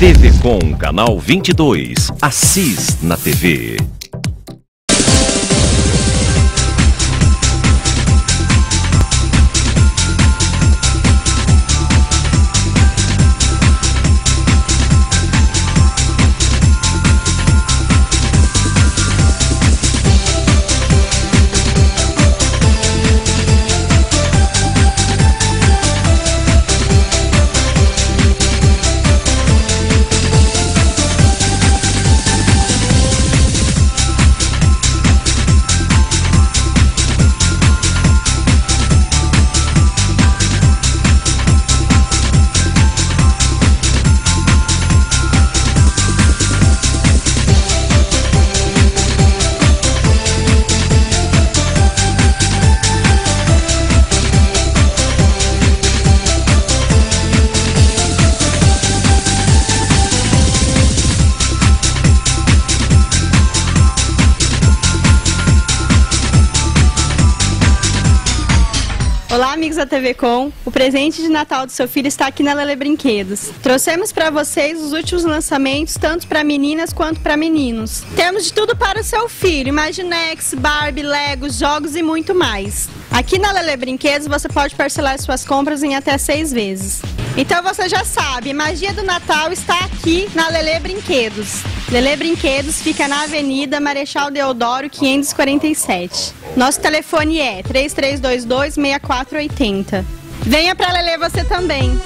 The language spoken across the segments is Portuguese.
TV Com, canal 22, Assis na TV. Olá, amigos da TV Com. O presente de Natal do seu filho está aqui na Lelê Brinquedos. Trouxemos para vocês os últimos lançamentos, tanto para meninas quanto para meninos. Temos de tudo para o seu filho: Imaginext, Barbie, Legos, jogos e muito mais. Aqui na Lelê Brinquedos você pode parcelar suas compras em até 6 vezes. Então você já sabe, magia do Natal está aqui na Lelê Brinquedos. Lelê Brinquedos fica na Avenida Marechal Deodoro 547. Nosso telefone é 3322-6480. Venha pra Lelê você também!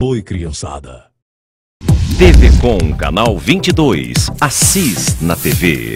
Oi, criançada. TV Com, canal 22, Assis na TV.